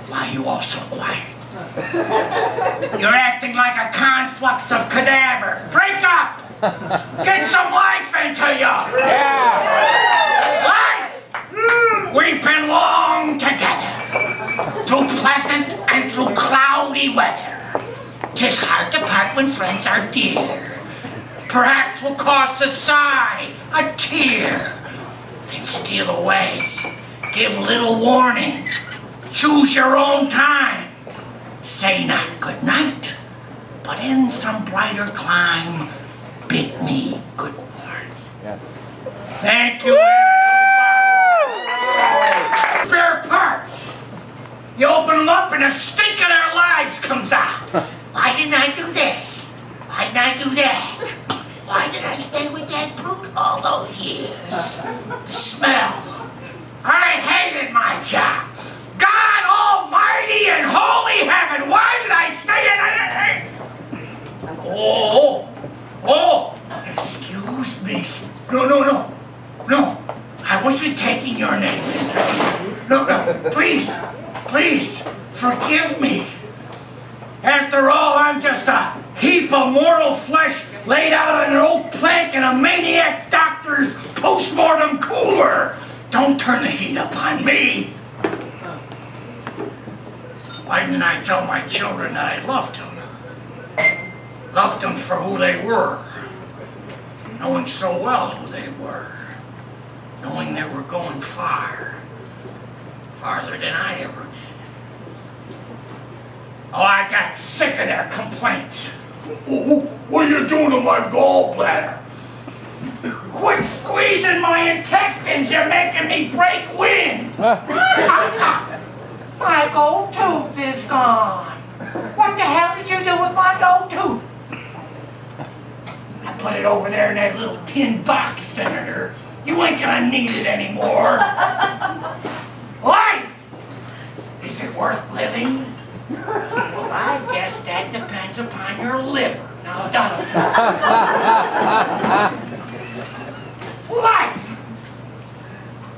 Why are you all so quiet? You're acting like a conflux of cadaver. Break up! Get some life into you! Yeah! Life! We've been long together, through pleasant and through cloudy weather. 'Tis hard to part when friends are dear. Perhaps we'll cause a sigh, a tear, then steal away. Give little warning. Choose your own time. Say not good night, but in some brighter clime, bid me good morning. Yes. Thank you. Spare parts. You open them up and the stink of their lives comes out. Why didn't I do this? Why didn't I do that? Why did I stay with that brute all those years? The smell. I hated my job. God Almighty and Holy Heaven, why did I stay in it? Oh, excuse me. No. I wasn't taking your name. No, please, forgive me. After all, I'm just a heap of mortal flesh laid out on an old plank in a maniac doctor's post-mortem cooler. Don't turn the heat up on me. Why didn't I tell my children that I loved them? Loved them for who they were, knowing so well who they were, knowing they were going far, farther than I ever did. Oh, I got sick of their complaints. What are you doing to my gallbladder? Quit squeezing my intestines, you're making me break wind. My gold tooth is gone. What the hell did you do with my gold tooth? I put it over there in that little tin box, Senator. You ain't gonna need it anymore. Life! Is it worth living? Well, I guess that depends upon your liver, now doesn't it? Life!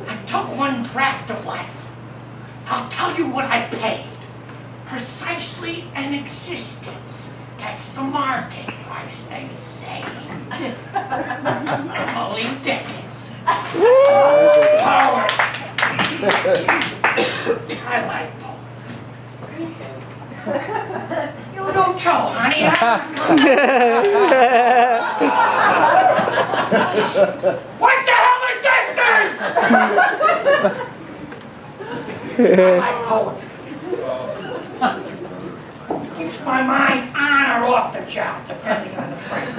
I took one draft of life. I'll tell you what I paid. Precisely an existence. That's the market price, they say. Emily Dickinson. Poets. I like poetry. You don't show, honey. What the hell is this thing? I like poetry. Keeps my mind on or off the job, depending on the frame.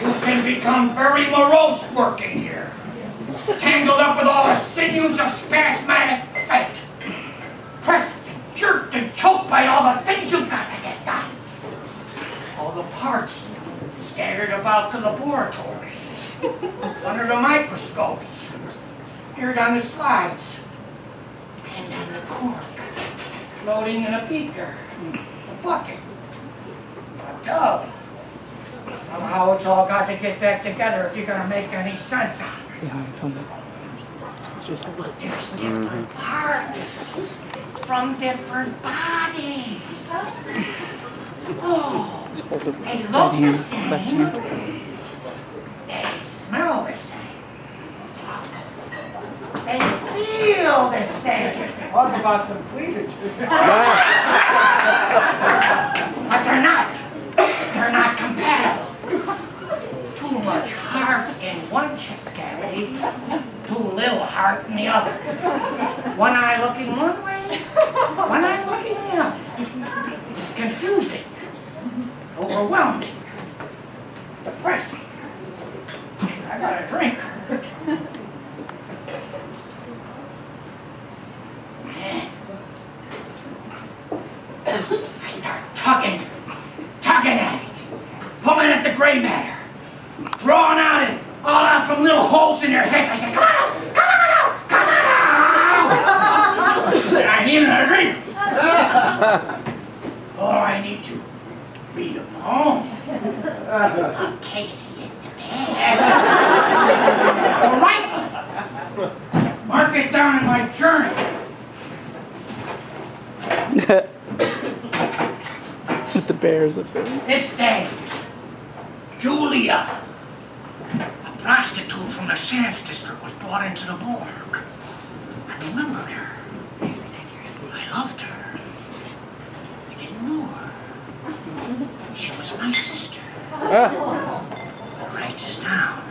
You can become very morose working here. Tangled up with all the sinews of spasmodic fate. Pressed and jerked and choked by all the things you've got to get done. All the parts scattered about the laboratories. Under the microscopes. Here on the slides. And on the cork. Floating in a beaker. A bucket. A tub. Somehow it's all got to get back together if you're going to make any sense out of it. There's different parts from different bodies. Oh, they look the same. They smell the same. They feel the same. Talk about some cleavage. But they're not. They're not compatible. Too much heart in one chest cavity, too little heart in the other. One eye looking one way, one eye looking the other. It's confusing, overwhelming, depressing. I got a drink. I start tugging at it, pulling at the gray matter, drawing out it, all out from little holes in your heads. I said, come on out, come on out, come on out! And I need another drink. Or I need to read a poem about Casey in the bed. All right, mark it down in my journal. With the bears up there. This day, Julia, a prostitute from the Sands District, was brought into the morgue. I remembered her. I loved her. I didn't know her. She was my sister. Write this down.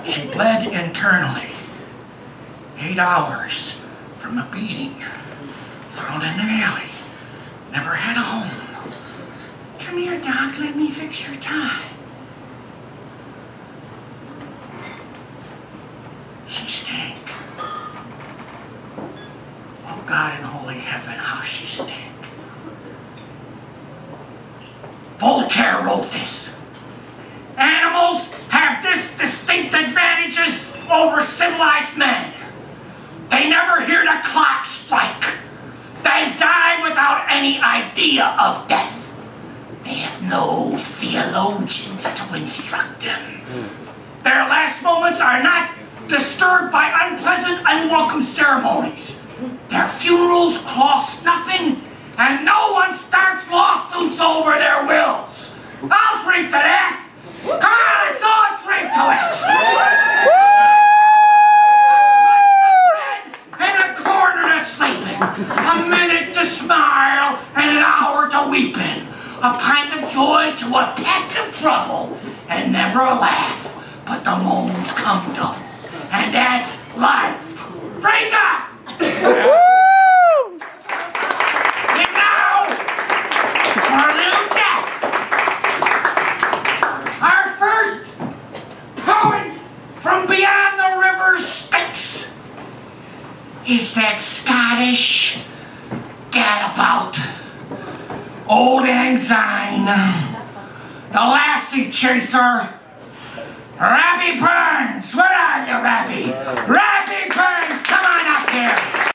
She bled internally. 8 hours from a beating. Found in an alley. Never had a home. Come here, Doc. Let me fix your tie. She stank. Oh, God in holy heaven, how she stank. Voltaire wrote this. Animals have this distinct advantages over civilized men. They never hear the clock strike. They die without any idea of death. They have no theologians to instruct them. Their last moments are not disturbed by unpleasant, unwelcome ceremonies. Their funerals cost nothing, and no one starts lawsuits over their wills. I'll drink to that. Come on, let's all drink to it. And a corner to sleeping, a minute to smile, and an hour to weeping. A pint of joy to a peck of trouble, and never a laugh, but the moans come double. And that's life. Drink up! And now, for a little death. Our first poet from beyond the river Styx is that Scottish gadabout, Old Anxine, the lassie chaser, Robbie Burns.